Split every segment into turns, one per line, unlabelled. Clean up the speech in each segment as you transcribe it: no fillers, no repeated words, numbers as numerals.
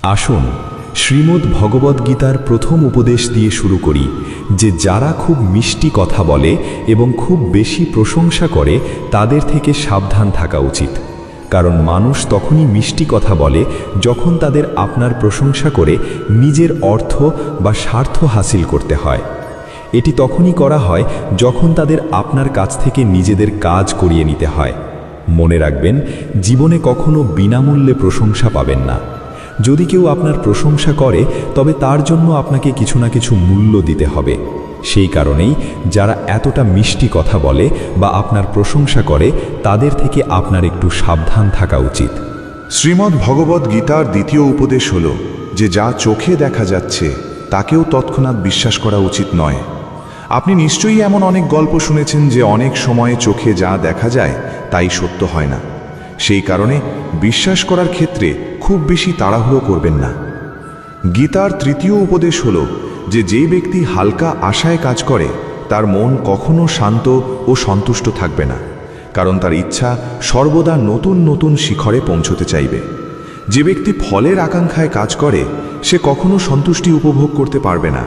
আসুন শ্রীমদ্ ভগবদ্গীতার প্রথম উপদেশ দিয়ে শুরু করি যে যারা খুব মিষ্টি কথা বলে এবং খুব বেশি প্রশংসা করে তাদের থেকে সাবধান থাকা উচিত। কারণ মানুষ তখনই মিষ্টি কথা বলে যখন তাদের আপনার প্রশংসা করে নিজের অর্থ বা স্বার্থ হাসিল করতে হয়। এটি তখনই করা হয় যখন তাদের আপনার কাছ থেকে নিজেদের কাজ করিয়ে নিতে হয়। মনে রাখবেন, জীবনে কখনো বিনামূল্যে প্রশংসা পাবেন না। যদি কেউ আপনার প্রশংসা করে তবে তার জন্য আপনাকে কিছু না কিছু মূল্য দিতে হবে। সেই কারণেই যারা এতটা মিষ্টি কথা বলে বা আপনার প্রশংসা করে তাদের থেকে আপনার একটু সাবধান থাকা উচিত।
শ্রীমদ্ ভগবদ্ গীতার দ্বিতীয় উপদেশ হল যে যা চোখে দেখা যাচ্ছে তাকেও তৎক্ষণাৎ বিশ্বাস করা উচিত নয়। আপনি নিশ্চয়ই এমন অনেক গল্প শুনেছেন যে অনেক সময়ে চোখে যা দেখা যায় তাই সত্য হয় না। সেই কারণে বিশ্বাস করার ক্ষেত্রে খুব বেশি তাড়াহুড়ো করবেন না। গীতার তৃতীয় উপদেশ হল যে যে ব্যক্তি হালকা আশায় কাজ করে তার মন কখনো শান্ত ও সন্তুষ্ট থাকবে না, কারণ তার ইচ্ছা সর্বদা নতুন নতুন শিখরে পৌঁছতে চাইবে। যে ব্যক্তি ফলের আকাঙ্ক্ষায় কাজ করে সে কখনো সন্তুষ্টি উপভোগ করতে পারবে না।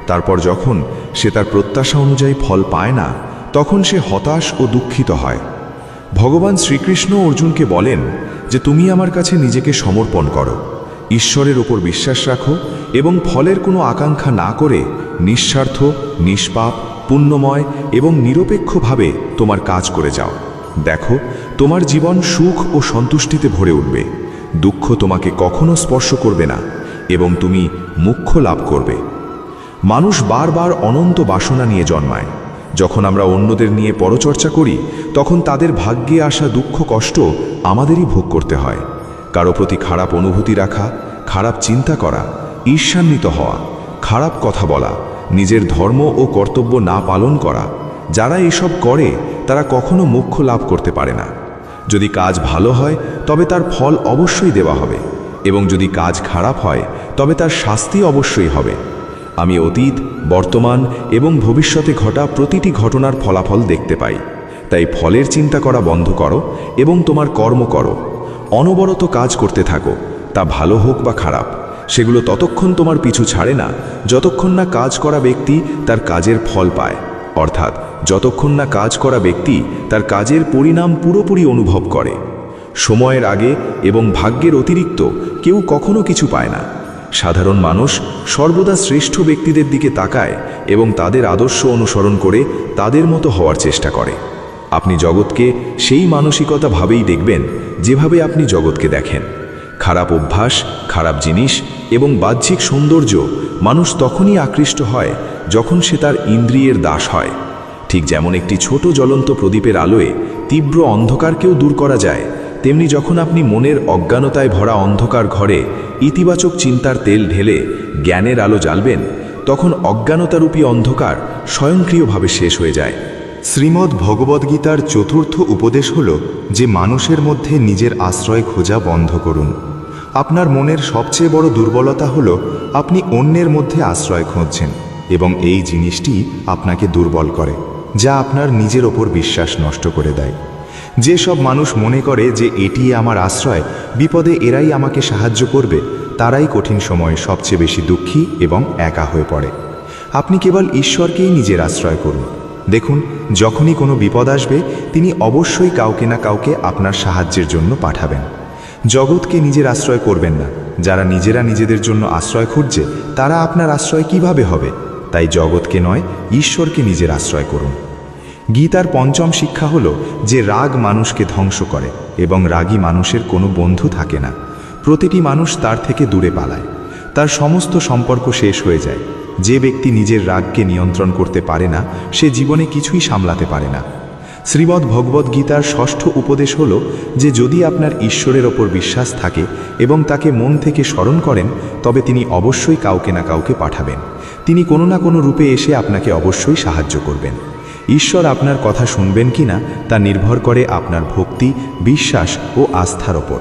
তারপর যখন সে তার প্রত্যাশা অনুযায়ী ফল পায় না তখন সে হতাশ ও দুঃখিত হয়। ভগবান শ্রীকৃষ্ণ অর্জুনকে বলেন যে তুমি আমার কাছে নিজেকে সমর্পণ করো, ঈশ্বরের ওপর বিশ্বাস রাখো এবং ফলের কোনো আকাঙ্ক্ষা না করে নিঃস্বার্থ, নিষ্পাপ, পুণ্যময় এবং নিরপেক্ষভাবে তোমার কাজ করে যাও। দেখো, তোমার জীবন সুখ ও সন্তুষ্টিতে ভরে উঠবে, দুঃখ তোমাকে কখনো স্পর্শ করবে না এবং তুমি মোক্ষ লাভ করবে। মানুষ বারবার অনন্ত বাসনা নিয়ে জন্মায়। যখন আমরা অন্যদের নিয়ে পরচর্চা করি তখন তাদের ভাগ্যে আসা দুঃখ কষ্ট আমাদেরই ভোগ করতে হয়। কারো প্রতি খারাপ অনুভূতি রাখা, খারাপ চিন্তা করা, ঈর্ষান্বিত হওয়া, খারাপ কথা বলা, নিজের ধর্ম ও কর্তব্য না পালন করা, যারা এসব করে তারা কখনো মোক্ষ লাভ করতে পারে না। যদি কাজ ভালো হয় তবে তার ফল অবশ্যই দেওয়া হবে, এবং যদি কাজ খারাপ হয় তবে তার শাস্তি অবশ্যই হবে। আমি অতীত, বর্তমান এবং ভবিষ্যতে ঘটা প্রতিটি ঘটনার ফলাফল দেখতে পাই। তাই ফলের চিন্তা করা বন্ধ করো এবং তোমার কর্ম করো। অনবরত কাজ করতে থাকো, তা ভালো হোক বা খারাপ। সেগুলো ততক্ষণ তোমার পিছু ছাড়ে না যতক্ষণ না কাজ করা ব্যক্তি তার কাজের ফল পায়, অর্থাৎ যতক্ষণ না কাজ করা ব্যক্তি তার কাজের পরিণাম পুরোপুরি অনুভব করে। সময়ের আগে এবং ভাগ্যের অতিরিক্ত কেউ কখনো কিছু পায় না। সাধারণ মানুষ সর্বদা শ্রেষ্ঠ ব্যক্তিদের দিকে তাকায় এবং তাদের আদর্শ অনুসরণ করে তাদের মতো হওয়ার চেষ্টা করে। আপনি জগৎকে সেই মানসিকতা ভাবেই দেখবেন যেভাবে আপনি জগৎকে দেখেন। খারাপ অভ্যাস, খারাপ জিনিস এবং বাহ্যিক সৌন্দর্য মানুষ তখনই আকৃষ্ট হয় যখন সে তার ইন্দ্রিয়ের দাস হয়। ঠিক যেমন একটি ছোট জ্বলন্ত প্রদীপের আলোয় তীব্র অন্ধকারকেও দূর করা যায়, তেমনি যখন আপনি মনের অজ্ঞানতায় ভরা অন্ধকার ঘরে ইতিবাচক চিন্তার তেল ঢেলে জ্ঞানের আলো জ্বালবেন, তখন অজ্ঞানতারূপী অন্ধকার স্বয়ংক্রিয়ভাবে শেষ হয়ে যায়।
শ্রীমদ্ ভগবদ্গীতার চতুর্থ উপদেশ হল যে মানুষের মধ্যে নিজের আশ্রয় খোঁজা বন্ধ করুন। আপনার মনের সবচেয়ে বড় দুর্বলতা হল আপনি অন্যের মধ্যে আশ্রয় খুঁজছেন, এবং এই জিনিসটি আপনাকে দুর্বল করে, যা আপনার নিজের ওপর বিশ্বাস নষ্ট করে দেয়। যেসব মানুষ মনে করে যে এটি আমার আশ্রয়, বিপদে এরাই আমাকে সাহায্য করবে, তারাই কঠিন সময়ে সবচেয়ে বেশি দুঃখী এবং একা হয়ে পড়ে। আপনি কেবল ঈশ্বরকেই নিজের আশ্রয় করুন। দেখুন, যখনই কোনো বিপদ আসবে তিনি অবশ্যই কাউকে না কাউকে আপনার সাহায্যের জন্য পাঠাবেন। জগৎকে নিজের আশ্রয় করবেন না। যারা নিজেরা নিজেদের জন্য আশ্রয় খুঁজছে তারা আপনার আশ্রয় কিভাবে হবে? তাই জগৎকে নয়, ঈশ্বরকে নিজের আশ্রয় করুন। গীতার পঞ্চম শিক্ষা হলো যে রাগ মানুষকে ধ্বংস করে এবং রাগী মানুষের কোনো বন্ধু থাকে না। প্রতিটি মানুষ তার থেকে দূরে পালায়, তার সমস্ত সম্পর্ক শেষ হয়ে যায়। যে ব্যক্তি নিজের রাগকে নিয়ন্ত্রণ করতে পারে না সে জীবনে কিছুই সামলাতে পারে না। শ্রীমদ্ ভগবদ্গীতার ষষ্ঠ উপদেশ হল যে যদি আপনার ঈশ্বরের ওপর বিশ্বাস থাকে এবং তাকে মন থেকে স্মরণ করেন তবে তিনি অবশ্যই কাউকে না কাউকে পাঠাবেন। তিনি কোনো না কোনো রূপে এসে আপনাকে অবশ্যই সাহায্য করবেন। ঈশ্বর আপনার কথা শুনবেন কিনা তা নির্ভর করে আপনার ভক্তি, বিশ্বাস ও আস্থার ওপর।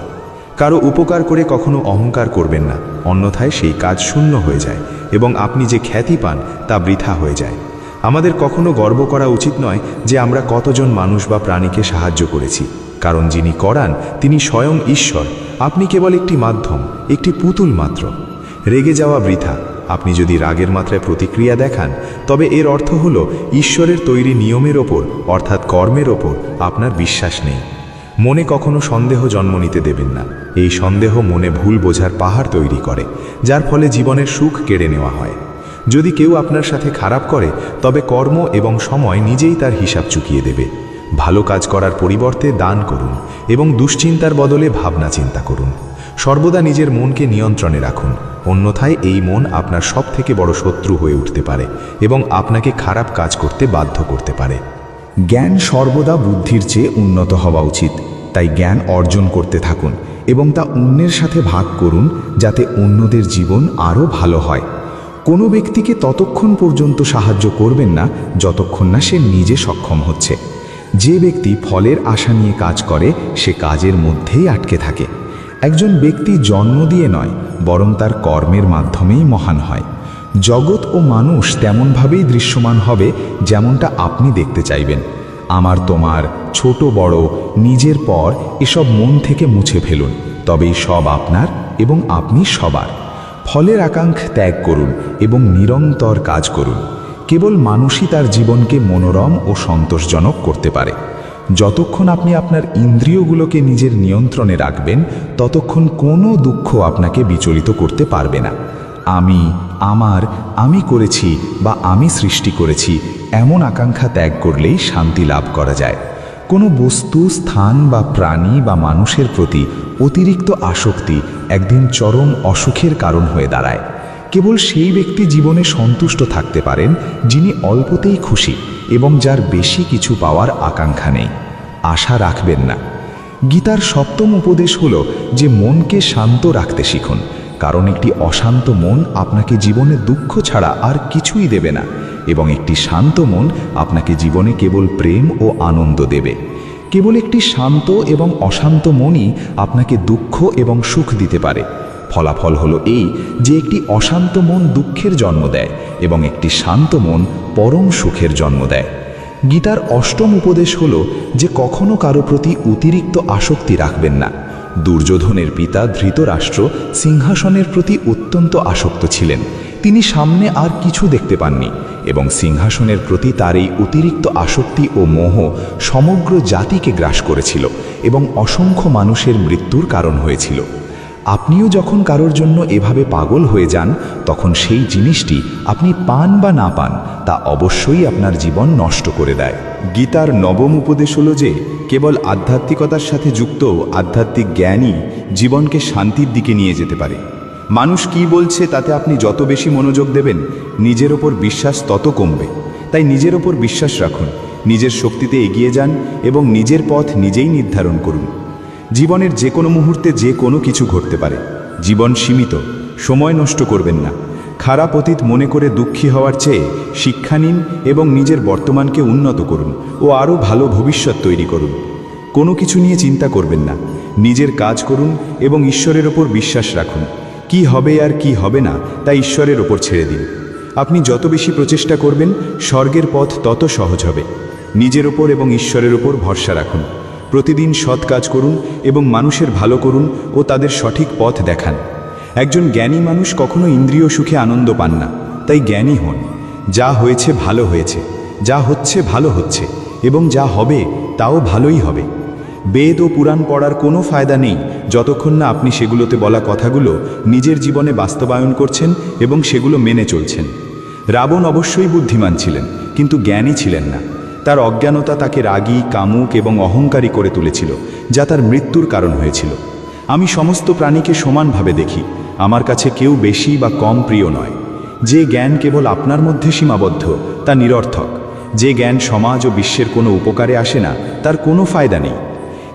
কারো উপকার করে কখনো অহংকার করবেন না, অন্যথায় সেই কাজ শূন্য হয়ে যায় এবং আপনি যে খ্যাতি পান তা বৃথা হয়ে যায়। আমাদের কখনো গর্ব করা উচিত নয় যে আমরা কতজন মানুষ বা প্রাণীকে সাহায্য করেছি, কারণ যিনি করান তিনি স্বয়ং ঈশ্বর,
আপনি কেবল একটি মাধ্যম, একটি পুতুল মাত্র। রেগে যাওয়া বৃথা। আপনি যদি রাগের মাত্রায় প্রতিক্রিয়া দেখান, তবে এর অর্থ হলো ঈশ্বরের তৈরি নিয়মের ওপর অর্থাৎ কর্মের ওপর আপনার বিশ্বাস নেই। মনে কখনো সন্দেহ জন্ম নিতে দেবেন না। এই সন্দেহ মনে ভুল বোঝার পাহাড় তৈরি করে, যার ফলে জীবনের সুখ কেড়ে নেওয়া হয়। যদি কেউ আপনার সাথে খারাপ করে, তবে কর্ম এবং সময় নিজেই তার হিসাব চুকিয়ে দেবে। ভালো কাজ করার পরিবর্তে দান করুন এবং দুশ্চিন্তার বদলে ভাবনা চিন্তা করুন। সর্বদা নিজের মনকে নিয়ন্ত্রণে রাখুন, অন্যথায় এই মন আপনার সবথেকে বড় শত্রু হয়ে উঠতে পারে এবং আপনাকে খারাপ কাজ করতে বাধ্য করতে পারে।
জ্ঞান সর্বদা বুদ্ধির চেয়ে উন্নত হওয়া উচিত, তাই জ্ঞান অর্জন করতে থাকুন এবং তা অন্যের সাথে ভাগ করুন, যাতে অন্যদের জীবন আরও ভালো হয়। কোনো ব্যক্তিকে ততক্ষণ পর্যন্ত সাহায্য করবেন না যতক্ষণ না সে নিজে সক্ষম হচ্ছে। যে ব্যক্তি ফলের আশা নিয়ে কাজ করে, সে কাজের মধ্যেই আটকে থাকে। একজন ব্যক্তি জন্ম দিয়ে নয়, বরং তার কর্মের মাধ্যমেই মহান হয়। জগৎ ও মানুষ তেমনভাবেই দৃশ্যমান হবে যেমনটা আপনি দেখতে চাইবেন। আমার, তোমার, ছোট বড়, নিজের পর এসব মন থেকে মুছে ফেলুন, তবেই সব আপনার এবং আপনি সবার। ফলের আকাঙ্ক্ষা ত্যাগ করুন এবং নিরন্তর কাজ করুন। কেবল মানুষই তার জীবনকে মনোরম ও সন্তোষজনক করতে পারে। যতক্ষণ আপনি আপনার ইন্দ্রিয়গুলোকে নিজের নিয়ন্ত্রণে রাখবেন, ততক্ষণ কোনো দুঃখ আপনাকে বিচলিত করতে পারবে না। আমি, আমার, আমি করেছি বা আমি সৃষ্টি করেছি এমন আকাঙ্ক্ষা ত্যাগ করলেই শান্তি লাভ করা যায়। কোনো বস্তু, স্থান বা প্রাণী বা মানুষের প্রতি অতিরিক্ত আসক্তি একদিন চরম অসুখের কারণ হয়ে দাঁড়ায়। কেবল সেই ব্যক্তি জীবনে সন্তুষ্ট থাকতে পারেন যিনি অল্পতেই খুশি এবং যার বেশি কিছু পাওয়ার আকাঙ্ক্ষা নেই। আশা রাখবেন না। গীতার সপ্তম উপদেশ হলো যে মনকে শান্ত রাখতে শিখুন, কারণ একটি অশান্ত মন আপনাকে জীবনে দুঃখ ছাড়া আর কিছুই দেবে না, এবং একটি শান্ত মন আপনাকে জীবনে কেবল প্রেম ও আনন্দ দেবে। কেবল একটি শান্ত এবং অশান্ত মনই আপনাকে দুঃখ এবং সুখ দিতে পারে। ফলাফল হলো এই যে একটি অশান্ত মন দুঃখের জন্ম দেয় এবং একটি শান্ত মন পরম সুখের জন্ম দেয়। গীতার অষ্টম উপদেশ হলো যে কখনো কারো প্রতি অতিরিক্ত আসক্তি রাখবেন না। দুর্যোধনের পিতা ধৃতরাষ্ট্র সিংহাসনের প্রতি অত্যন্ত আসক্ত ছিলেন। তিনি সামনে আর কিছু দেখতে পাননি এবং সিংহাসনের প্রতি তার এই অতিরিক্ত আসক্তি ও মোহ সমগ্র জাতিকে গ্রাস করেছিল এবং অসংখ্য মানুষের মৃত্যুর কারণ হয়েছিল। আপনিও যখন কারোর জন্য এভাবে পাগল হয়ে যান, তখন সেই জিনিসটি আপনি পান বা না পান, তা অবশ্যই আপনার জীবন নষ্ট করে দেয়।
গীতার নবম উপদেশ হলো যে কেবল আধ্যাত্মিকতার সাথে যুক্ত আধ্যাত্মিক জ্ঞানই জীবনকে শান্তির দিকে নিয়ে যেতে পারে। মানুষ কি বলছে তাতে আপনি যত বেশি মনোযোগ দেবেন, নিজের ওপর বিশ্বাস তত কমবে। তাই নিজের ওপর বিশ্বাস রাখুন, নিজের শক্তিতে এগিয়ে যান এবং নিজের পথ নিজেই নির্ধারণ করুন। জীবনের যে কোনো মুহূর্তে যে কোনো কিছু ঘটতে পারে। জীবন সীমিত, সময় নষ্ট করবেন না। খারাপ অতীত মনে করে দুঃখী হওয়ার চেয়ে শিক্ষা নিন এবং নিজের বর্তমানকে উন্নত করুন ও আরও ভালো ভবিষ্যৎ তৈরি করুন। কোনো কিছু নিয়ে চিন্তা করবেন না, নিজের কাজ করুন এবং ঈশ্বরের ওপর বিশ্বাস রাখুন। কি হবে আর কি হবে না তা ঈশ্বরের ওপর ছেড়ে দিন। আপনি যত বেশি প্রচেষ্টা করবেন, স্বর্গের পথ তত সহজ হবে। নিজের ওপর এবং ঈশ্বরের ওপর ভরসা রাখুন। প্রতিদিন সৎ কাজ করুন এবং মানুষের ভালো করুন ও তাদের সঠিক পথ দেখান। একজন জ্ঞানী মানুষ কখনো ইন্দ্রিয় সুখে আনন্দ পান না, তাই জ্ঞানী হন। যা হয়েছে ভালো হয়েছে, যা হচ্ছে ভালো হচ্ছে এবং যা হবে তাও ভালোই হবে। বেদ ও পুরাণ পড়ার কোনো ফায়দা নেই যতক্ষণ না আপনি সেগুলোতে বলা কথাগুলো নিজের জীবনে বাস্তবায়ন করছেন এবং সেগুলো মেনে চলছেন। রাবণ অবশ্যই বুদ্ধিমান ছিলেন, কিন্তু জ্ঞানী ছিলেন না। তার অজ্ঞানতা তাকে রাগী, কামুক এবং অহংকারী করে তুলেছিল, যা তার মৃত্যুর কারণ হয়েছিল। আমি সমস্ত প্রাণীকে সমানভাবে দেখি, আমার কাছে কেউ বেশি বা কম প্রিয় নয়। যে জ্ঞান কেবল আপনার মধ্যে সীমাবদ্ধ, তা নিরর্থক। যে জ্ঞান সমাজ ও বিশ্বের কোনো উপকারে আসে না, তার কোনো ফায়দা নেই।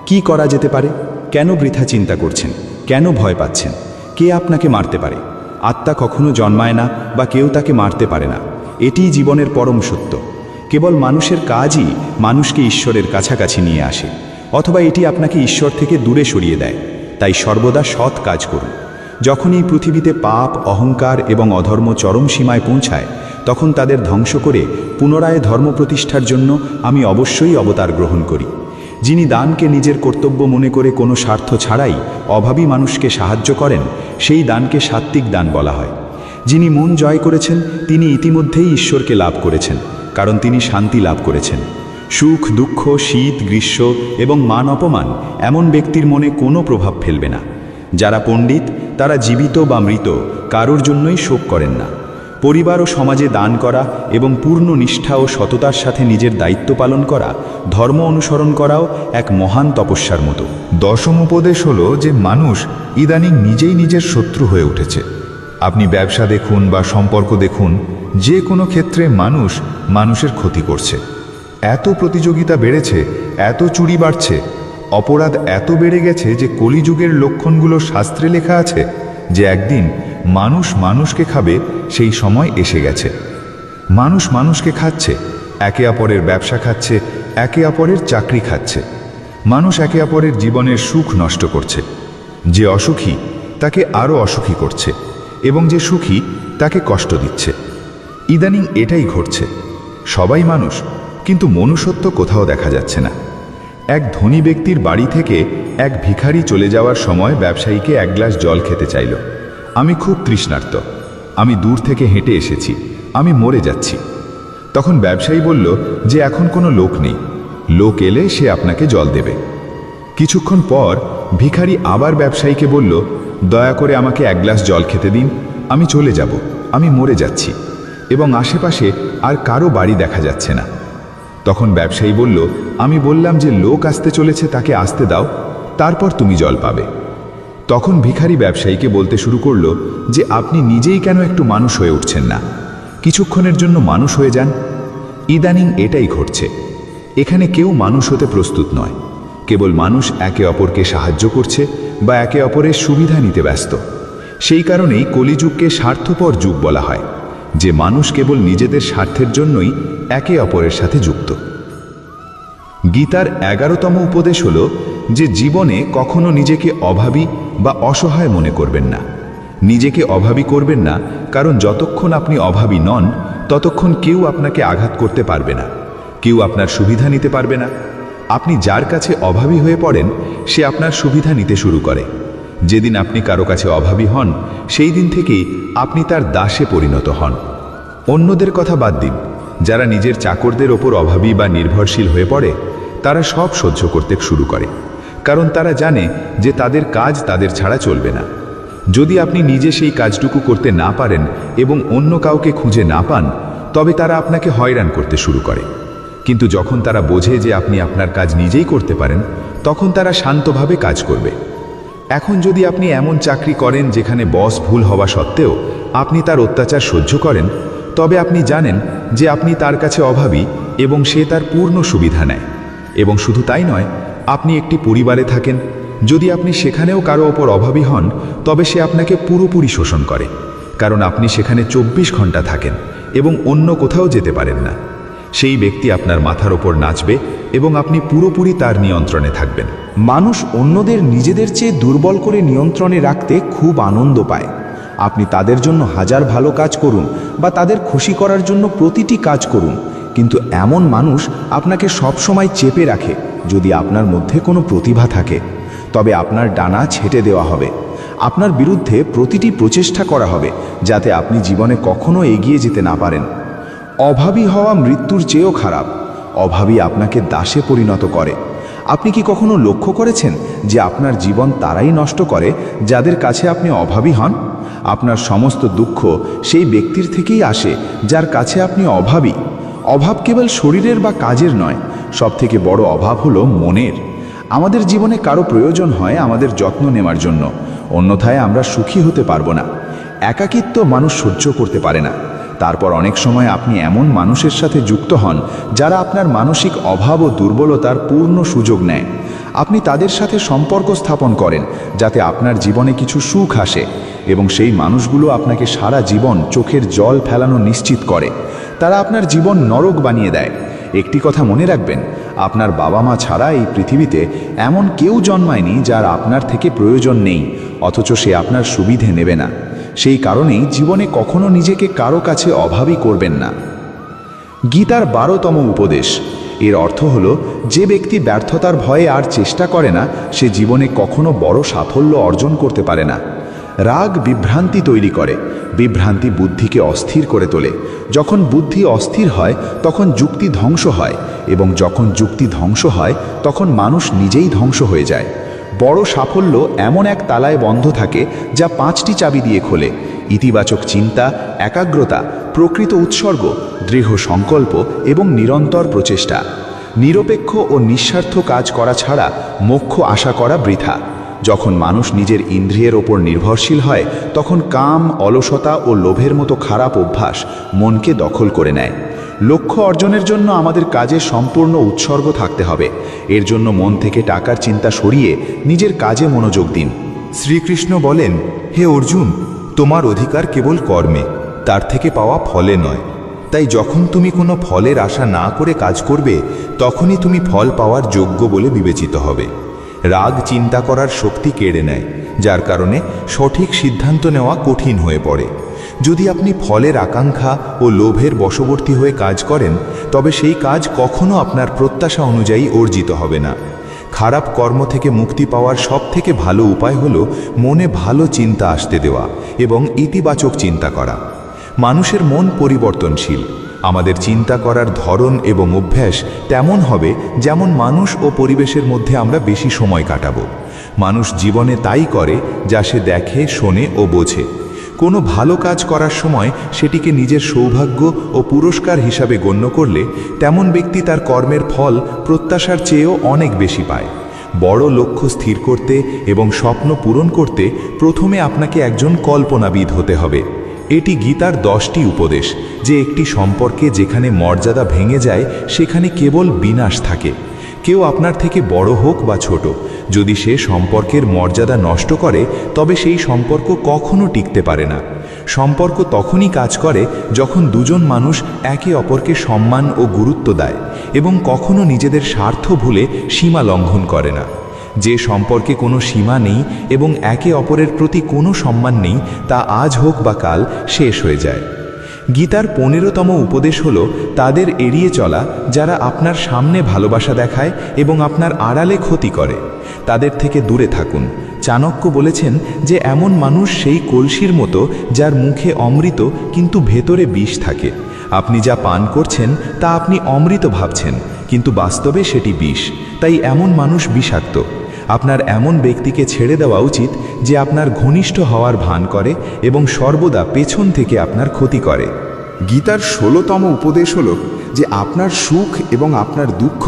কি করা যেতে পারে? কেন বৃথা চিন্তা করছেন? কেন ভয় পাচ্ছেন? কে আপনাকে মারতে পারে? আত্মা কখনো জন্মায় না বা কেউ তাকে মারতে পারে না। এটিই জীবনের পরম সত্য। কেবল মানুষের কাজই মানুষকে ঈশ্বরের কাছাকাছি নিয়ে আসে, অথবা এটি আপনাকে ঈশ্বর থেকে দূরে সরিয়ে দেয়। তাই সর্বদা সৎ কাজ করুন। যখন এই পৃথিবীতে পাপ, অহংকার এবং অধর্ম চরম সীমায় পৌঁছায়, তখন তাদের ধ্বংস করে পুনরায় ধর্ম প্রতিষ্ঠার জন্য আমি অবশ্যই অবতার গ্রহণ করি।
যিনি দানকে নিজের কর্তব্য মনে করে কোনো স্বার্থ ছাড়াই অভাবী মানুষকে সাহায্য করেন, সেই দানকে সাত্ত্বিক দান বলা হয়। যিনি মন জয় করেছেন তিনি ইতিমধ্যেই ঈশ্বরকে লাভ করেছেন, কারণ তিনি শান্তি লাভ করেছেন। সুখ, দুঃখ, শীত, গ্রীষ্ম এবং মান অপমান এমন ব্যক্তির মনে কোনো প্রভাব ফেলবে না। যারা পণ্ডিত তারা জীবিত বা মৃত কারোর জন্যই শোক করেন না। পরিবার ও সমাজে দান করা এবং পূর্ণ নিষ্ঠা ও সততার সাথে নিজের দায়িত্ব পালন করা, ধর্ম অনুসরণ করাও এক মহান তপস্যার মতো।
দশম উপদেশ হলো যে মানুষ ইদানিং নিজেই নিজের শত্রু হয়ে উঠেছে। আপনি ব্যবসা দেখুন বা সম্পর্ক দেখুন, যে কোনো ক্ষেত্রে মানুষ মানুষের ক্ষতি করছে। এত প্রতিযোগিতা বেড়েছে, এত চুরি বাড়ছে, অপরাধ এত বেড়ে গেছে যে কলিযুগের লক্ষণগুলো শাস্ত্রে লেখা আছে যে একদিন মানুষ মানুষকে খাবে, সেই সময় এসে গেছে। মানুষ মানুষকে খাচ্ছে, একে অপরের ব্যবসা খাচ্ছে, একে অপরের চাকরি খাচ্ছে। মানুষ একে অপরের জীবনের সুখ নষ্ট করছে। যে অসুখী তাকে আরও অসুখী করছে এবং যে সুখী তাকে কষ্ট দিচ্ছে। ইদানিং এটাই ঘটছে। সবাই মানুষ, কিন্তু মনুষ্যত্ব কোথাও দেখা যাচ্ছে না। এক ধনী ব্যক্তির বাড়ি থেকে এক ভিখারি চলে যাওয়ার সময় ব্যবসায়ীকে এক গ্লাস জল খেতে চাইল। আমি খুব তৃষ্ণার্ত, আমি দূর থেকে হেঁটে এসেছি, আমি মরে যাচ্ছি। তখন ব্যবসায়ী বলল যে এখন কোনো লোক নেই, লোক এলে সে আপনাকে জল দেবে। কিছুক্ষণ পর ভিখারি আবার ব্যবসায়ীকে বলল, দয়া করে আমাকে এক গ্লাস জল খেতে দিন, আমি চলে যাব, আমি মরে যাচ্ছি এবং আশেপাশে আর কারো বাড়ি দেখা যাচ্ছে না। তখন ব্যবসায়ী বলল, আমি বললাম যে লোক আসতে চলেছে, তাকে আসতে দাও, তারপর তুমি জল পাবে। তখন ভিখারি ব্যবসায়ীকে বলতে শুরু করল যে আপনি নিজেই কেন একটু মানুষ হয়ে উঠছেন না, কিছুক্ষণের জন্য মানুষ হয়ে যান। ইদানিং এটাই ঘটছে। এখানে কেউ মানুষ হতে প্রস্তুত নয়, কেবল মানুষ একে অপরকে সাহায্য করছে বা একে অপরের সুবিধা নিতে ব্যস্ত। সেই কারণেই কলিযুগকে স্বার্থপর যুগ বলা হয়, যে মানুষ কেবল নিজেদের স্বার্থের জন্যই একে অপরের সাথে যুক্ত। গীতার 11তম উপদেশ হল যে জীবনে কখনো নিজেকে অভাবী বা অসহায় মনে করবেন না। নিজেকে অভাবী করবেন না, কারণ যতক্ষণ আপনি অভাবী নন ততক্ষণ কেউ আপনাকে আঘাত করতে পারবে না, কেউ আপনার সুবিধা নিতে পারবে না। আপনি যার কাছে অভাবী হয়ে পড়েন সে আপনার সুবিধা নিতে শুরু করে। যেদিন আপনি কারো কাছে অভাবী হন সেই দিন থেকেই আপনি তার দাসে পরিণত হন। অন্যদের কথা বাদ দিন, যারা নিজের চাকরদের ওপর অভাবী বা নির্ভরশীল হয়ে পড়ে তারা সব সহ্য করতে শুরু করে, কারণ তারা জানে যে তাদের কাজ তাদের ছাড়া চলবে না। যদি আপনি নিজে সেই কাজটুকু করতে না পারেন এবং অন্য কাউকে খুঁজে না পান, তবে তারা আপনাকে হয়রান করতে শুরু করে। কিন্তু যখন তারা বোঝে যে আপনি আপনার কাজ নিজেই করতে পারেন, তখন তারা শান্তভাবে কাজ করবে। এখন যদি আপনি এমন চাকরি করেন যেখানে বস ভুল হওয়া সত্ত্বেও আপনি তার অত্যাচার সহ্য করেন, তবে আপনি জানেন যে আপনি তার কাছে অভাবী এবং সে তার পূর্ণ সুবিধা নেয়। এবং শুধু তাই নয়, আপনি একটি পরিবারে থাকেন, যদি আপনি সেখানেও কারো ওপর অভাবী হন তবে সে আপনাকে পুরোপুরি শোষণ করে, কারণ আপনি সেখানে 24 ঘন্টা থাকেন এবং অন্য কোথাও যেতে পারেন না। সেই ব্যক্তি আপনার মাথার ওপর নাচবে এবং আপনি পুরোপুরি তার নিয়ন্ত্রণে থাকবেন।
মানুষ অন্যদের নিজেদের চেয়ে দুর্বল করে নিয়ন্ত্রণে রাখতে খুব আনন্দ পায়। আপনি তাদের জন্য হাজার ভালো কাজ করুন বা তাদের খুশি করার জন্য প্রতিটি কাজ করুন, কিন্তু এমন মানুষ আপনাকে সবসময় চেপে রাখে। যদি আপনার মধ্যে কোনো প্রতিভা থাকে তবে আপনার ডানা ছেঁটে দেওয়া হবে। আপনার বিরুদ্ধে প্রতিটি প্রচেষ্টা করা হবে যাতে আপনি জীবনে কখনো এগিয়ে যেতে না পারেন। অভাবী হওয়া মৃত্যুর চেয়েও খারাপ। অভাবী আপনাকে দাসে পরিণত করে। আপনি কি কখনো লক্ষ্য করেছেন যে আপনার জীবন তারাই নষ্ট করে যাদের কাছে আপনি অভাবী হন? আপনার সমস্ত দুঃখ সেই ব্যক্তির থেকেই আসে যার কাছে আপনি অভাবী। অভাব কেবল শরীরের বা কাজের নয়, সবথেকে বড় অভাব হলো মনের। আমাদের জীবনে কারো প্রয়োজন হয় আমাদের যত্ন নেওয়ার জন্য, অন্যথায় আমরা সুখী হতে পারবো না। একাকিত্ব মানুষ সহ্য করতে পারে না। তারপর অনেক সময় আপনি এমন মানুষের সাথে যুক্ত হন যারা আপনার মানসিক অভাব ও দুর্বলতার পূর্ণ সুযোগ নেয়। আপনি তাদের সাথে সম্পর্ক স্থাপন করেন যাতে আপনার জীবনে কিছু সুখ আসে, এবং সেই মানুষগুলো আপনাকে সারা জীবন চোখের জল ফেলানো নিশ্চিত করে। তারা আপনার জীবন নরক বানিয়ে দেয়। একটি কথা মনে রাখবেন, আপনার বাবা মা ছাড়া এই পৃথিবীতে এমন কেউ জন্মায়নি যার আপনার থেকে প্রয়োজন নেই, অথচ সে আপনার সুবিধে নেবে না। সেই কারণেই জীবনে কখনো নিজেকে কারো কাছে অভাবী করবেন না। গীতার 12তম উপদেশ, এর অর্থ হলো যে ব্যক্তি ব্যর্থতার ভয়ে আর চেষ্টা করে না সে জীবনে কখনো বড় সাফল্য অর্জন করতে পারে না। রাগ বিভ্রান্তি তৈরি করে, বিভ্রান্তি বুদ্ধিকে অস্থির করে তোলে। যখন বুদ্ধি অস্থির হয় তখন যুক্তি ধ্বংস হয়, এবং যখন যুক্তি ধ্বংস হয় তখন মানুষ নিজেই ধ্বংস হয়ে যায়। বড় সাফল্য এমন এক তালায় বন্ধ থাকে যা 5টি চাবি দিয়ে খোলে: ইতিবাচক চিন্তা, একাগ্রতা, প্রকৃত উৎসর্গ, দৃঢ় সংকল্প এবং নিরন্তর প্রচেষ্টা। নিরপেক্ষ ও নিঃস্বার্থ কাজ করা ছাড়া মোক্ষ আশা করা বৃথা। যখন মানুষ নিজের ইন্দ্রিয়ের ওপর নির্ভরশীল হয় তখন কাম, অলসতা ও লোভের মতো খারাপ অভ্যাস মনকে দখল করে নেয়। লক্ষ্য অর্জনের জন্য আমাদের কাজে সম্পূর্ণ উৎসর্গ থাকতে হবে। এর জন্য মন থেকে টাকার চিন্তা সরিয়ে নিজের কাজে মনোযোগ দিন।
শ্রীকৃষ্ণ বলেন, হে অর্জুন, তোমার অধিকার কেবল কর্মে, তার থেকে পাওয়া ফলে নয়। তাই যখন তুমি কোনো ফলের আশা না করে কাজ করবে তখনই তুমি ফল পাওয়ার যোগ্য বলে বিবেচিত হবে। রাগ চিন্তা করার শক্তি কেড়ে নেয়, যার কারণে সঠিক সিদ্ধান্ত নেওয়া কঠিন হয়ে পড়ে। যদি আপনি ফলের আকাঙ্ক্ষা ও লোভের বশবর্তী হয়ে কাজ করেন তবে সেই কাজ কখনো আপনার প্রত্যাশা অনুযায়ী অর্জিত হবে না। খারাপ কর্ম থেকে মুক্তি পাওয়ার সবথেকে ভালো উপায় হলো মনে ভালো চিন্তা আসতে দেওয়া এবং ইতিবাচক চিন্তা করা। মানুষের মন পরিবর্তনশীল। আমাদের চিন্তা করার ধরন এবং অভ্যাস তেমন হবে যেমন মানুষ ও পরিবেশের মধ্যে আমরা বেশি সময় কাটাবো। মানুষ জীবনে তাই করে যা সে দেখে, শোনে ও বোঝে। কোনো ভালো কাজ করার সময় সেটিকে নিজের সৌভাগ্য ও পুরস্কার হিসাবে গণ্য করলে তেমন ব্যক্তি তার কর্মের ফল প্রত্যাশার চেয়েও অনেক বেশি পায়। বড় লক্ষ্য স্থির করতে এবং স্বপ্ন পূরণ করতে প্রথমে আপনাকে একজন কল্পনাবিদ হতে হবে। এটি গীতার 10টি উপদেশ, যে একটি সম্পর্কে যেখানে মর্যাদা ভেঙে যায় সেখানে কেবল বিনাশ থাকে। কেউ আপনার থেকে বড় হোক বা ছোট, যদি সে সম্পর্কের মর্যাদা নষ্ট করে তবে সেই সম্পর্ক কখনো টিকতে পারে না। সম্পর্ক তখনই কাজ করে যখন দুজন মানুষ একে অপরকে সম্মান ও গুরুত্ব দেয় এবং কখনো নিজেদের স্বার্থ ভুলে সীমা লঙ্ঘন করে না। যে সম্পর্কে কোনো সীমা নেই এবং একে অপরের প্রতি কোনো সম্মান নেই তা আজ হোক বা কাল শেষ হয়ে যায়। গীতার 15তম উপদেশ হলো তাদের এড়িয়ে চলা যারা আপনার সামনে ভালোবাসা দেখায় এবং আপনার আড়ালে ক্ষতি করে। তাদের থেকে দূরে থাকুন। চাণক্য বলেছেন যে এমন মানুষ সেই কলসির মতো যার মুখে অমৃত কিন্তু ভেতরে বিষ থাকে। আপনি যা পান করছেন তা আপনি অমৃত ভাবছেন, কিন্তু বাস্তবে সেটি বিষ। তাই এমন মানুষ বিষাক্ত। আপনার এমন ব্যক্তিকে ছেড়ে দেওয়া উচিত যে আপনার ঘনিষ্ঠ হওয়ার ভান করে এবং সর্বদা পেছন থেকে আপনার ক্ষতি করে।
গীতার 16তম উপদেশ হলো যে আপনার সুখ এবং আপনার দুঃখ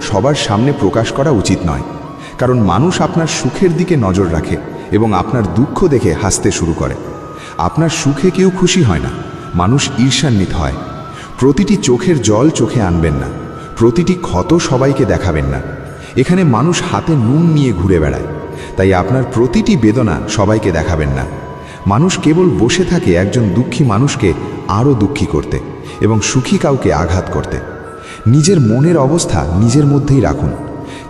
সবার সামনে প্রকাশ করা উচিত নয়, কারণ মানুষ আপনার সুখের দিকে নজর রাখে এবং আপনার দুঃখ দেখে হাসতে শুরু করে। আপনার সুখে কেউ খুশি হয় না, মানুষ ঈর্ষান্বিত হয়। প্রতিটি চোখের জল চোখে আনবেন না, প্রতিটি ক্ষত সবাইকে দেখাবেন না। এখানে মানুষ হাতে নুন নিয়ে ঘুরে বেড়ায়, তাই আপনার প্রতিটি বেদনা সবাইকে দেখাবেন না। মানুষ কেবল বসে থাকে একজন দুঃখী মানুষকে আরও দুঃখী করতে এবং সুখী কাউকে আঘাত করতে। নিজের মনের অবস্থা নিজের মধ্যেই রাখুন,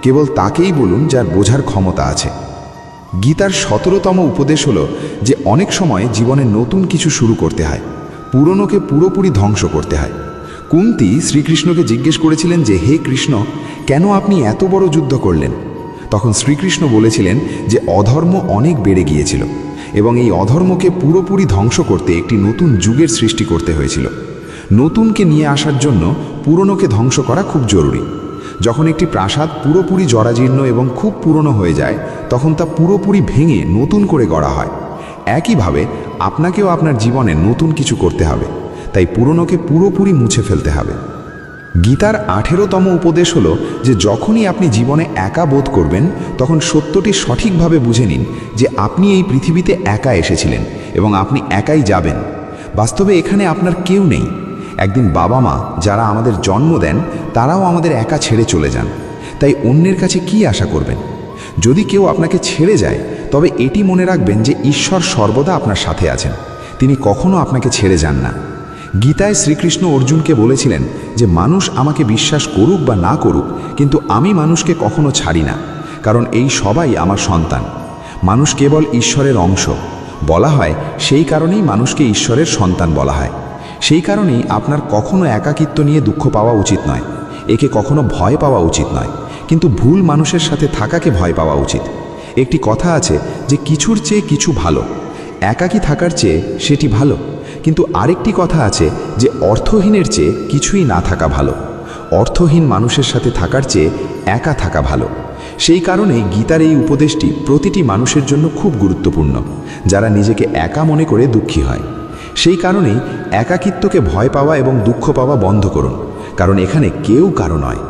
কেবল তাকেই বলুন যার বোঝার ক্ষমতা আছে। গীতার 17তম উপদেশ হলো যে অনেক সময় জীবনে নতুন কিছু শুরু করতে হয়, পুরনোকে পুরোপুরি ধ্বংস করতে হয়। কুন্তী শ্রীকৃষ্ণকে জিজ্ঞেস করেছিলেন যে, হে কৃষ্ণ, কেন আপনি এত বড় যুদ্ধ করলেন? তখন শ্রীকৃষ্ণ বলেছিলেন যে অধর্ম অনেক বেড়ে গিয়েছিল এবং এই অধর্মকে পুরোপুরি ধ্বংস করতে একটি নতুন যুগের সৃষ্টি করতে হয়েছিল। নতুনকে নিয়ে আসার জন্য পুরনোকে ধ্বংস করা খুব জরুরি। যখন একটি প্রাসাদ পুরোপুরি জরাজীর্ণ এবং খুব পুরনো হয়ে যায় তখন তা পুরোপুরি ভেঙে নতুন করে গড়া হয়। একইভাবে আপনাকেও আপনার জীবনে নতুন কিছু করতে হবে, তাই পুরনোকে পুরোপুরি মুছে ফেলতে হবে। গীতার 18তম উপদেশ হলো যে যখনই আপনি জীবনে একা বোধ করবেন তখন সত্যটি সঠিকভাবে বুঝে নিন যে আপনি এই পৃথিবীতে একা এসেছিলেন এবং আপনি একাই যাবেন। বাস্তবে এখানে আপনার কেউ নেই। একদিন বাবা মা যারা আমাদের জন্ম দেন তারাও আমাদের একা ছেড়ে চলে যান, তাই অন্যের কাছে কি আশা করবেন? যদি কেউ আপনাকে ছেড়ে যায় তবে এটি মনে রাখবেন যে ঈশ্বর সর্বদা আপনার সাথে আছেন, তিনি কখনো আপনাকে ছেড়ে যান না। গীতায় শ্রীকৃষ্ণ অর্জুনকে বলেছিলেন যে মানুষ আমাকে বিশ্বাস করুক বা না করুক, কিন্তু আমি মানুষকে কখনো ছাড়ি না, কারণ এই সবাই আমার সন্তান। মানুষ কেবল ঈশ্বরের অংশ। বলা হয় সেই কারণেই মানুষকে ঈশ্বরের সন্তান বলা হয়। সেই কারণেই আপনার কখনো একাকিত্ব নিয়ে দুঃখ পাওয়া উচিত নয়।
একে কখনো ভয় পাওয়া উচিত নয়, কিন্তু ভুল মানুষের সাথে থাকাকে ভয় পাওয়া উচিত। একটি কথা আছে যে কিছুর চেয়ে কিছু ভালো, একাকী থাকার চেয়ে সেটি ভালো। কিন্তু আরেকটি কথা আছে যে অর্থহীনের চেয়ে কিছুই না থাকা ভালো। অর্থহীন মানুষের সাথে থাকার চেয়ে একা থাকা ভালো। সেই কারণেই গীতার এই উপদেশটি প্রতিটি মানুষের জন্য খুব গুরুত্বপূর্ণ, যারা নিজেকে একা মনে করে দুঃখী হয়। সেই কারণেই একাকিত্বকে ভয় পাওয়া এবং দুঃখ পাওয়া বন্ধ করুন, কারণ এখানে কেউ কারো নয়।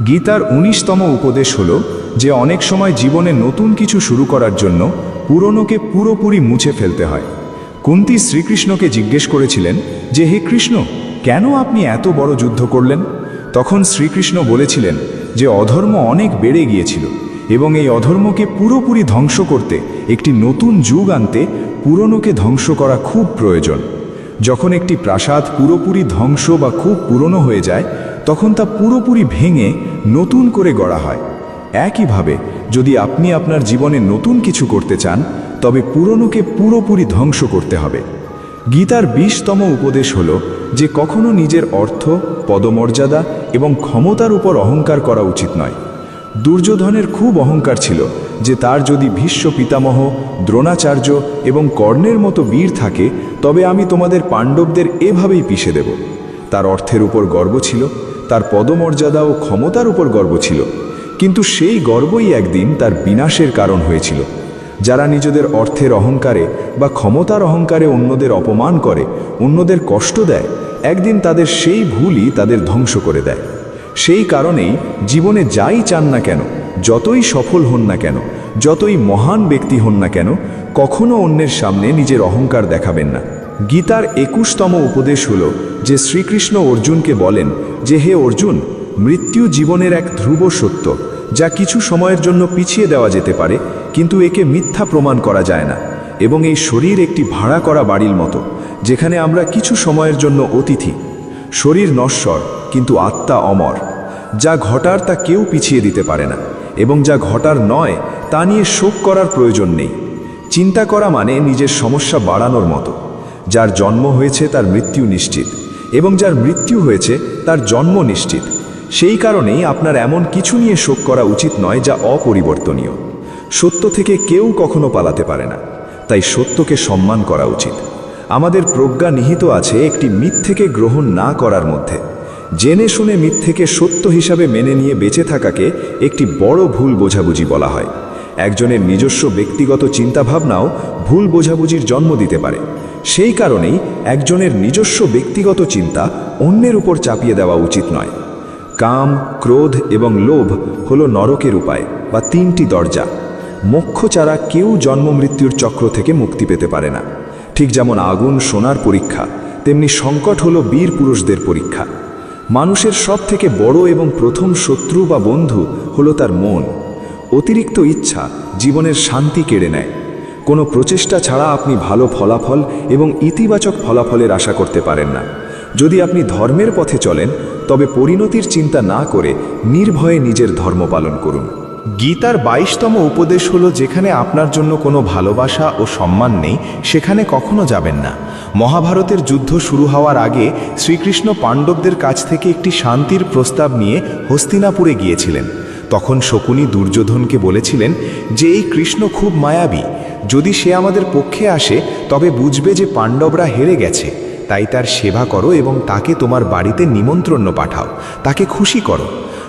গীতার ১৯তম উপদেশ হল যে অনেক সময় জীবনে নতুন কিছু শুরু করার জন্য পুরনোকে পুরোপুরি মুছে ফেলতে হয়। কুন্তী শ্রীকৃষ্ণকে জিজ্ঞেস করেছিলেন যে, হে কৃষ্ণ, কেন আপনি এত বড় যুদ্ধ করলেন? তখন শ্রীকৃষ্ণ বলেছিলেন যে অধর্ম অনেক বেড়ে গিয়েছিল এবং এই অধর্মকে পুরোপুরি ধ্বংস করতে একটি নতুন যুগ আনতে পুরনোকে ধ্বংস করা খুব প্রয়োজন। যখন একটি প্রাসাদ পুরোপুরি ধ্বংস বা খুব পুরনো হয়ে যায়, তখন তা পুরোপুরি ভেঙে নতুন করে গড়া হয়। একইভাবে যদি আপনি আপনার জীবনে নতুন কিছু করতে চান, তবে পুরনোকে পুরোপুরি ধ্বংস করতে হবে। গীতার ২০তম উপদেশ হল যে কখনো নিজের অর্থ, পদমর্যাদা এবং ক্ষমতার উপর অহংকার করা উচিত নয়। দুর্যোধনের খুব অহংকার ছিল যে তার যদি ভীষ্ম পিতামহ, দ্রোণাচার্য এবং কর্ণের মতো বীর থাকে, তবে আমি তোমাদের পাণ্ডবদের এভাবেই পিষে দেব। তার অর্থের উপর গর্ব ছিল, তার পদমর্যাদা ও ক্ষমতার উপর গর্ব ছিল, কিন্তু সেই গর্বই একদিন তার বিনাশের কারণ হয়েছিল। যারা নিজেদের অর্থের অহংকারে বা ক্ষমতার অহংকারে অন্যদের অপমান করে, অন্যদের কষ্ট দেয়, একদিন তাদের সেই ভুলই তাদের ধ্বংস করে দেয়। সেই কারণেই জীবনে যাই চান না কেন, যতই সফল হন না কেন, যতই মহান ব্যক্তি হন না কেন, কখনো অন্যের সামনে নিজের অহংকার দেখাবেন না। গীতার ২১তম উপদেশ হল যে শ্রীকৃষ্ণ অর্জুনকে বলেন যে, হে অর্জুন, মৃত্যু জীবনের এক ধ্রুব সত্য, যা কিছু সময়ের জন্য পিছিয়ে দেওয়া যেতে পারে, কিন্তু একে মিথ্যা প্রমাণ করা যায় না। এবং এই শরীর একটি ভাড়া করা বাড়ির মতো, যেখানে আমরা কিছু সময়ের জন্য অতিথি। শরীর নশ্বর, কিন্তু আত্মা অমর। যা ঘটার তা কেউ পিছিয়ে দিতে পারে না, এবং যা ঘটার নয় তা নিয়ে শোক করার প্রয়োজন নেই। চিন্তা করা মানে নিজের সমস্যা বাড়ানোর মতো। যার জন্ম হয়েছে তার মৃত্যু নিশ্চিত, এবং যার মৃত্যু হয়েছে তার জন্ম নিশ্চিত। সেই কারণেই আপনার এমন কিছু নিয়ে শোক করা উচিত নয় যা অপরিবর্তনীয়। সত্য থেকে কেউ কখনো পালাতে পারে না, তাই সত্যকে সম্মান করা উচিত। আমাদের প্রজ্ঞা নিহিত আছে একটি মিথ্যেকে গ্রহণ না করার মধ্যে। জেনে শুনে মিথ্যেকে সত্য হিসাবে মেনে নিয়ে বেঁচে থাকাকে একটি বড় ভুল বোঝাবুঝি বলা হয়। একজনের নিজস্ব ব্যক্তিগত চিন্তাভাবনাও ভুল বোঝাবুঝির জন্ম দিতে পারে। সেই কারণেই একজনের নিজস্ব ব্যক্তিগত চিন্তা অন্যের উপর চাপিয়ে দেওয়া উচিত নয়। কাম, ক্রোধ এবং লোভ হলো নরকের উপায় বা ৩টি দরজা। মোক্ষ ছাড়া কেউ জন্ম মৃত্যুর চক্র থেকে মুক্তি পেতে পারে না। ঠিক যেমন আগুন সোনার পরীক্ষা, তেমনি সংকট হলো বীর পুরুষদের পরীক্ষা। মানুষের সব থেকে বড় এবং প্রথম শত্রু বা বন্ধু হলো তার মন। অতিরিক্ত ইচ্ছা জীবনের শান্তি কেড়ে নেয়। কোনো প্রচেষ্টা ছাড়া আপনি ভালো ফলাফল এবং ইতিবাচক ফলাফলের আশা করতে পারেন না। যদি আপনি ধর্মের পথে চলেন, তবে পরিণতির চিন্তা না করে নির্ভয়ে নিজের ধর্ম পালন করুন।
গীতার ২২তম উপদেশ হলো, যেখানে আপনার জন্য কোনো ভালোবাসা ও সম্মান নেই, সেখানে কখনো যাবেন না। মহাভারতের যুদ্ধ শুরু হওয়ার আগে শ্রীকৃষ্ণ পাণ্ডবদের কাছ থেকে একটি শান্তির প্রস্তাব নিয়ে হস্তিনাপুরে গিয়েছিলেন। তখন শকুনি দুর্যোধনকে বলেছিলেন যে এই কৃষ্ণ খুব মায়াবী, যদি সে আমাদের পক্ষে আসে তবে বুঝবে যে পাণ্ডবরা হেরে গেছে। তাই তার সেবা করো এবং তাকে তোমার বাড়িতে নিমন্ত্রণ পাঠাও, তাকে খুশি করো।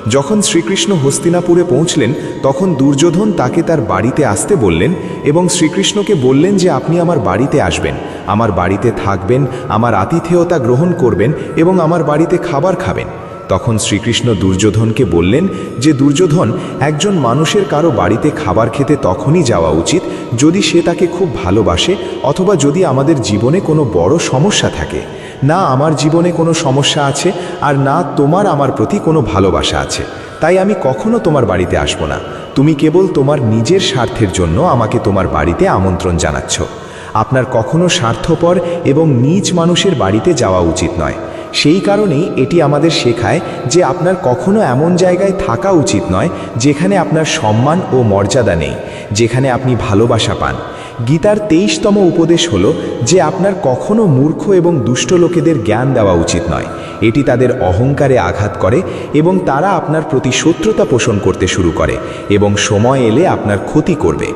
যখন শ্রীকৃষ্ণ হস্তিনাপুরে পৌঁছলেন, তখন দুর্যোধন তাকে তার বাড়িতে আসতে বললেন এবং শ্রীকৃষ্ণকে বললেন যে আপনি আমার বাড়িতে আসবেন, আমার বাড়িতে থাকবেন, আমার আতিথেয়তা গ্রহণ করবেন এবং আমার বাড়িতে খাবার খাবেন। তখন শ্রীকৃষ্ণ দুর্যোধনকে বললেন যে দুর্যোধন, একজন মানুষের কারো বাড়িতে খাবার খেতে তখনই যাওয়া উচিত যদি সে তাকে খুব ভালোবাসে, অথবা যদি আমাদের জীবনে কোনো বড় সমস্যা থাকে। না আমার জীবনে কোনো সমস্যা আছে, আর না তোমার আমার প্রতি কোনো ভালোবাসা আছে, তাই আমি কখনো তোমার বাড়িতে আসব না। তুমি কেবল তোমার নিজের স্বার্থের জন্য আমাকে তোমার বাড়িতে আমন্ত্রণ জানাচ্ছ। আপনার কখনো স্বার্থপর এবং নীচ মানুষের বাড়িতে যাওয়া উচিত নয়। সেই কারণেই এটি আমাদের শেখায় যে আপনার কখনো এমন জায়গায় থাকা উচিত নয় যেখানে আপনার সম্মান ও মর্যাদা নেই, যেখানে আপনি ভালোবাসা পান। গীতার ২৩তম উপদেশ হলো যে আপনার কখনো মূর্খ এবং দুষ্ট লোকেদের জ্ঞান দেওয়া উচিত নয়।
এটি তাদের অহংকারে আঘাত করে এবং তারা আপনার প্রতি শত্রুতা পোষণ করতে শুরু করে এবং সময় এলে আপনার ক্ষতি করবে।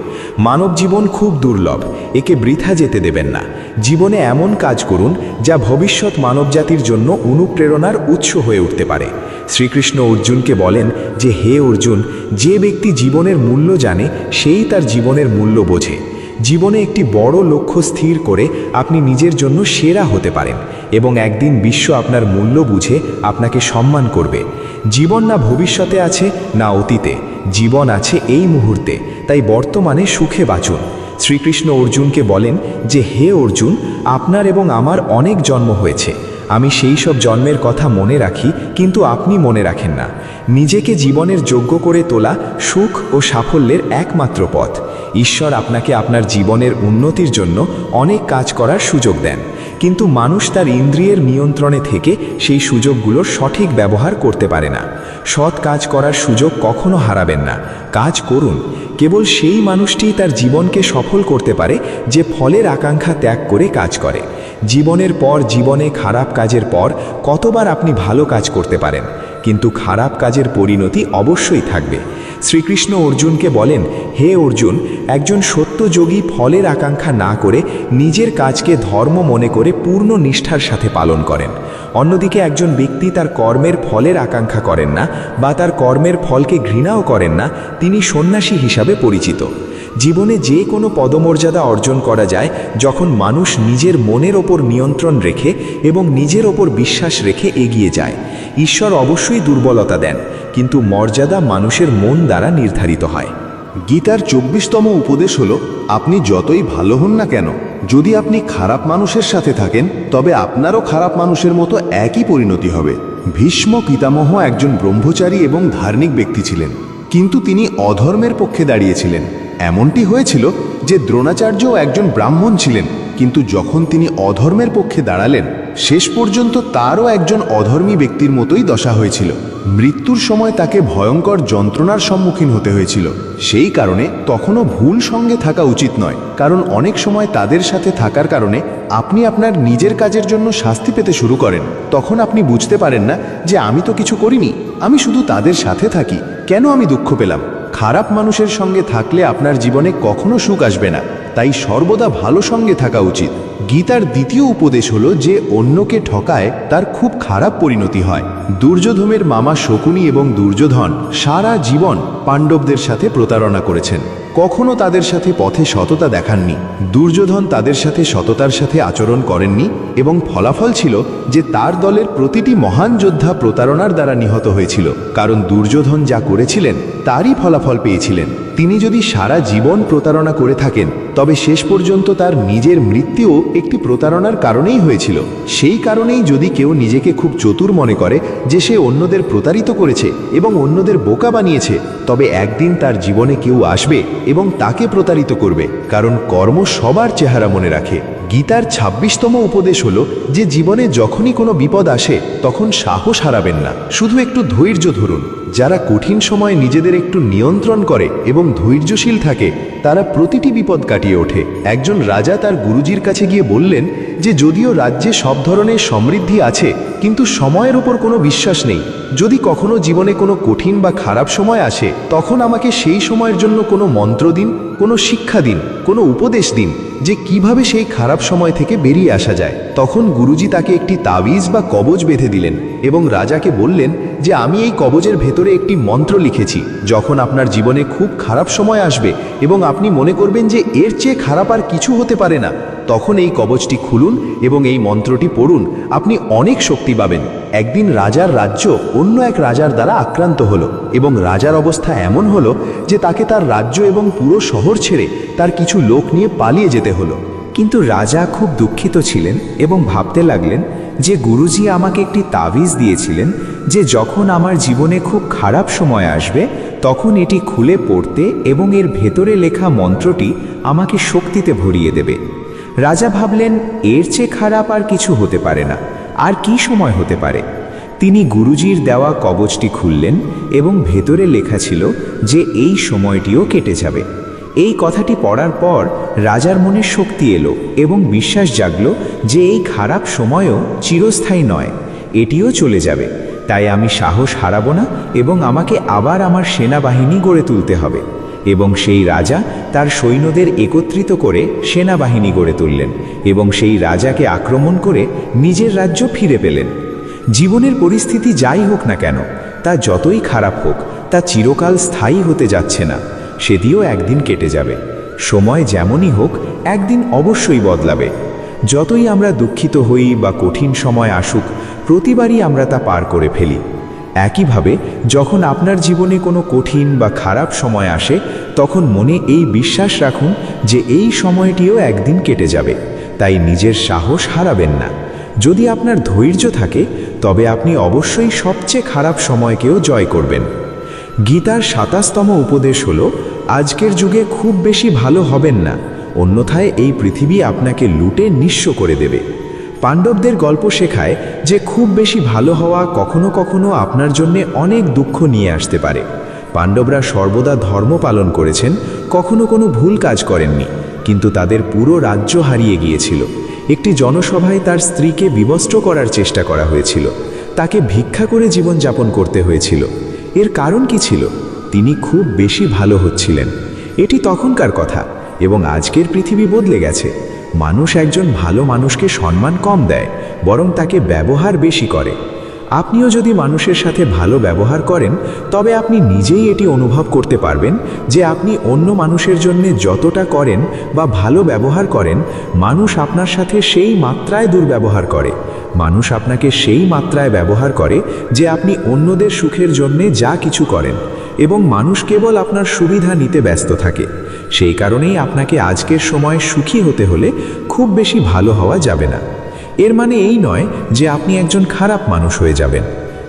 মানব জীবন খুব দুর্লভ, একে বৃথা যেতে দেবেন না। জীবনে এমন কাজ করুন যা ভবিষ্যৎ মানবজাতির জন্য অনুপ্রেরণার উৎস হয়ে উঠতে পারে। শ্রীকৃষ্ণ অর্জুনকে বলেন যে, হে অর্জুন, যে ব্যক্তি জীবনের মূল্য জানে সেই তার জীবনের মূল্য বোঝে। জীবনে একটি বড় লক্ষ্য স্থির করে আপনি নিজের জন্য সেরা হতে পারেন এবং একদিন বিশ্ব আপনার মূল্য বুঝে আপনাকে সম্মান করবে। জীবন না ভবিষ্যতে আছে না অতীতে, জীবন আছে এই মুহূর্তে, তাই বর্তমানে সুখে বাঁচুন। শ্রীকৃষ্ণ অর্জুনকে বলেন যে, হে অর্জুন, আপনার এবং আমার অনেক জন্ম হয়েছে, আমি সেই সব জন্মের কথা মনে রাখি, কিন্তু আপনি মনে রাখেন না। নিজেকে জীবনের যোগ্য করে তোলা সুখ ও সাফল্যের একমাত্র পথ। ঈশ্বর আপনাকে আপনার জীবনের উন্নতির জন্য অনেক কাজ করার সুযোগ দেন, কিন্তু মানুষ তার ইন্দ্রিয়ের নিয়ন্ত্রণে থেকে সেই সুযোগগুলোর সঠিক ব্যবহার করতে পারে না। সৎ কাজ করার সুযোগ কখনো হারাবেন না, কাজ করুন। কেবল সেই মানুষটিই তার জীবনকে সফল করতে পারে যে ফলের আকাঙ্ক্ষা ত্যাগ করে কাজ করে। জীবনের পর জীবনে খারাপ কাজের পর কতবার আপনি ভালো কাজ করতে পারেন, কিন্তু খারাপ কাজের পরিণতি অবশ্যই থাকবে। শ্রীকৃষ্ণ অর্জুনকে বলেন, হে অর্জুন, একজন সত্যযোগী ফলের আকাঙ্ক্ষা না করে নিজের কাজকে ধর্ম মনে করে পূর্ণ নিষ্ঠার সাথে পালন করেন। অন্যদিকে একজন ব্যক্তি তার কর্মের ফলের আকাঙ্ক্ষা করেন না বা তার কর্মের ফলকে ঘৃণাও করেন না, তিনি সন্ন্যাসী হিসাবে পরিচিত। জীবনে যে কোনো পদমর্যাদা অর্জন করা যায় যখন মানুষ নিজের মনের ওপর নিয়ন্ত্রণ রেখে এবং নিজের ওপর বিশ্বাস রেখে এগিয়ে যায়। ঈশ্বর অবশ্যই দুর্বলতা দেন, কিন্তু মর্যাদা মানুষের মন দ্বারা নির্ধারিত হয়।
গীতার 24তম উপদেশ হলো, আপনি যতই ভালো হন না কেন, যদি আপনি খারাপ মানুষের সাথে থাকেন তবে আপনারও খারাপ মানুষের মতো একই পরিণতি হবে। ভীষ্ম পিতামহ একজন ব্রহ্মচারী এবং ধার্মিক ব্যক্তি ছিলেন, কিন্তু তিনি অধর্মের পক্ষে দাঁড়িয়েছিলেন। এমনটি হয়েছিল যে দ্রোণাচার্যও একজন ব্রাহ্মণ ছিলেন, কিন্তু যখন তিনি অধর্মের পক্ষে দাঁড়ালেন শেষ পর্যন্ত তারও একজন অধর্মী ব্যক্তির মতোই দশা হয়েছিল। মৃত্যুর সময় তাকে ভয়ঙ্কর যন্ত্রণার সম্মুখীন হতে হয়েছিল। সেই কারণে তখনও ভুল সঙ্গে থাকা উচিত নয়, কারণ অনেক সময় তাদের সাথে থাকার কারণে আপনি আপনার নিজের কাজের জন্য শাস্তি পেতে শুরু করেন। তখন আপনি বুঝতে পারেন না যে আমি তো কিছু করিনি, আমি শুধু তাদের সাথে থাকি, কেন আমি দুঃখ পেলাম। খারাপ মানুষের সঙ্গে থাকলে আপনার জীবনে কখনো সুখ আসবে না, তাই সর্বদা ভালো সঙ্গে থাকা উচিত। গীতার দ্বিতীয় উপদেশ হলো যে অন্যকে ঠকায় তার খুব খারাপ পরিণতি হয়। দুর্যোধনের মামা শকুনি এবং দুর্যোধন সারা জীবন পাণ্ডবদের সাথে প্রতারণা করেছেন, কখনো তাদের সাথে পথে সততা দেখাননি। দুর্যোধন তাদের সাথে সততার সাথে আচরণ করেননি এবং ফলাফল ছিল যে তার দলের প্রতিটি মহান যোদ্ধা প্রতারণার দ্বারা নিহত হয়েছিল, কারণ দুর্যোধন যা করেছিলেন তারই ফলাফল পেয়েছিলেন। তিনি যদি সারা জীবন প্রতারণা করে থাকেন তবে শেষ পর্যন্ত তার নিজের মৃত্যুও একটি প্রতারণার কারণেই হয়েছিল। সেই কারণেই যদি কেউ নিজেকে খুব চতুর মনে করে যে সে অন্যদের প্রতারিত করেছে এবং অন্যদের বোকা বানিয়েছে, তবে একদিন তার জীবনে কেউ আসবে এবং তাকে প্রতারিত করবে, কারণ কর্ম সবার চেহারা মনে রাখে। গীতার 26তম উপদেশ হলো যে জীবনে যখনই কোনো বিপদ আসে তখন সাহস হারাবেন না, শুধু একটু ধৈর্য ধরুন। যারা কঠিন সময় নিজেদের একটু নিয়ন্ত্রণ করে এবং ধৈর্যশীল থাকে তারা প্রতিটি বিপদ কাটিয়ে ওঠে। একজন রাজা তার গুরুজির কাছে গিয়ে বললেন যে যদিও রাজ্যে সব ধরনের সমৃদ্ধি আছে কিন্তু সময়ের উপর কোনো বিশ্বাস নেই। যদি কখনো জীবনে কোনো কঠিন বা খারাপ সময় আসে তখন আমাকে সেই সময়ের জন্য কোনো মন্ত্র দিন, কোনো শিক্ষা দিন, কোনো উপদেশ দিন যে কিভাবে সেই খারাপ সময় থেকে বেরিয়ে আসা যায়। তখন গুরুজি তাকে একটি তাবিজ বা কবজ বেঁধে দিলেন এবং রাজাকে বললেন যে আমি এই কবজের ভেতরে একটি মন্ত্র লিখেছি, যখন আপনার জীবনে খুব খারাপ সময় আসবে এবং আপনি মনে করবেন যে এর চেয়ে খারাপ আর কিছু হতে পারে না, তখন এই কবজটি খুলুন এবং এই মন্ত্রটি পড়ুন, আপনি অনেক শক্তি পাবেন। একদিন রাজার রাজ্য অন্য এক রাজার দ্বারা আক্রান্ত হলো এবং রাজার অবস্থা এমন হলো যে তাকে তার রাজ্য এবং পুরো শহর ছেড়ে তার কিছু লোক নিয়ে পালিয়ে যেতে হলো।
কিন্তু রাজা খুব দুঃখিত ছিলেন এবং ভাবতে লাগলেন যে গুরুজি আমাকে একটি তাবিজ দিয়েছিলেন যে যখন আমার জীবনে খুব খারাপ সময় আসবে তখন এটি খুলে পড়তে এবং এর ভেতরে লেখা মন্ত্রটি আমাকে শক্তিতে ভরিয়ে দেবে। রাজা ভাবলেন এর চেয়ে খারাপ আর কিছু হতে পারে না, আর কি সময় হতে পারে। তিনি গুরুজির দেওয়া কবচটি খুললেন এবং ভেতরে লেখা ছিল যে এই সময়টিও কেটে যাবে। এই কথাটি পড়ার পর রাজার মনে শক্তি এলো এবং বিশ্বাস জাগলো যে এই খারাপ সময়ও চিরস্থায়ী নয়। এটিও চলে যাবে, তাই আমি সাহস হারাবো না এবং আমাকে আবার আমার সেনাবাহিনী গড়ে তুলতে হবে। এবং সেই রাজা তার সৈন্যদের একত্রিত করে সেনাবাহিনী গড়ে তুললেন এবং সেই রাজাকে আক্রমণ করে নিজের রাজ্য ফিরে পেলেন। জীবনের পরিস্থিতি যাই হোক না কেন, তা যতই খারাপ হোক, তা চিরকাল স্থায়ী হতে যাচ্ছে না, সেটিও একদিন কেটে যাবে। সময় যেমনই হোক, একদিন অবশ্যই বদলাবে। যতই আমরা দুঃখিত হই বা কঠিন সময় আসুক, প্রতিবারই আমরা তা পার করে ফেলি। একইভাবে যখন আপনার জীবনে কোনো কঠিন বা খারাপ সময় আসে, তখন মনে এই বিশ্বাস রাখুন যে এই সময়টিও একদিন কেটে যাবে। তাই নিজের সাহস হারাবেন না। যদি আপনার ধৈর্য থাকে, তবে আপনি অবশ্যই সবচেয়ে খারাপ সময়কেও জয় করবেন। গীতার ২৭তম উপদেশ হল, আজকের যুগে খুব বেশি ভালো হবেন না, অন্যথায় এই পৃথিবী আপনাকে লুটে নিঃস্ব করে দেবে। পাণ্ডবদের গল্প শেখায় যে খুব বেশি ভালো হওয়া কখনো কখনো আপনার জন্যে অনেক দুঃখ নিয়ে আসতে পারে। পাণ্ডবরা সর্বদা ধর্ম পালন করেছেন, কখনো কোনো ভুল কাজ করেননি, কিন্তু তাদের পুরো রাজ্য হারিয়ে গিয়েছিল। একটি জনসভায় তার স্ত্রীকে বিবস্ত্র করার চেষ্টা করা হয়েছিল, তাকে ভিক্ষা করে জীবনযাপন করতে হয়েছিল। এর কারণ কি ছিল? তিনি খুব বেশি ভালো হচ্ছিলেন। এটি তখনকার কথা, এবং আজকের পৃথিবী বদলে গেছে। মানুষ একজন ভালো মানুষকে সম্মান কম দেয়, বরং তাকে ব্যবহার বেশি করে। আপনিও যদি মানুষের সাথে ভালো ব্যবহার করেন, তবে আপনি নিজেই এটি অনুভব করতে পারবেন যে আপনি অন্য মানুষের জন্য যতটা করেন বা ভালো ব্যবহার করেন, মানুষ আপনার সাথে সেই মাত্রায় দুর্ব্যবহার করে। মানুষ আপনাকে সেই মাত্রায় ব্যবহার করে যে আপনি অন্যদের সুখের জন্য যা কিছু করেন, এবং মানুষ কেবল আপনার সুবিধা নিতে ব্যস্ত থাকে। সেই কারণেই আপনাকে আজকের সময় সুখী হতে হলে খুব বেশি ভালো হওয়া যাবে না। এর মানে এই নয় যে আপনি একজন খারাপ মানুষ হয়ে যাবেন।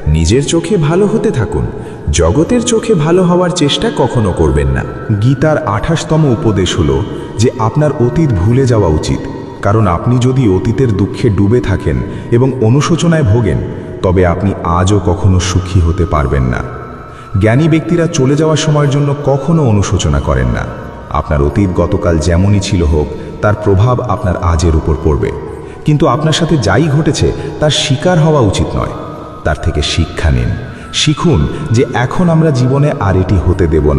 নিজের চোখে ভালো হতে থাকুন, জগতের চোখে ভালো হওয়ার চেষ্টা কখনো করবেন না।
গীতার ২৮তম উপদেশ হল যে আপনার অতীত ভুলে যাওয়া উচিত, কারণ আপনি যদি অতীতের দুঃখে ডুবে থাকেন এবং অনুশোচনায় ভোগেন, তবে আপনি আজও কখনো সুখী হতে পারবেন না। জ্ঞানী ব্যক্তিরা চলে যাওয়ার সময়ের জন্য কখনো অনুশোচনা করেন না। আপনার অতীত গতকাল যেমনই ছিল হোক, তার প্রভাব আপনার আজের উপর পড়বে। কিন্তু আপনার সাথে যাই ঘটেছে তার শিকার হওয়া উচিত নয়, তার থেকে শিক্ষা নিন। শিখুন যে এখন আমরা জীবনে আর এটি হতে দেব না।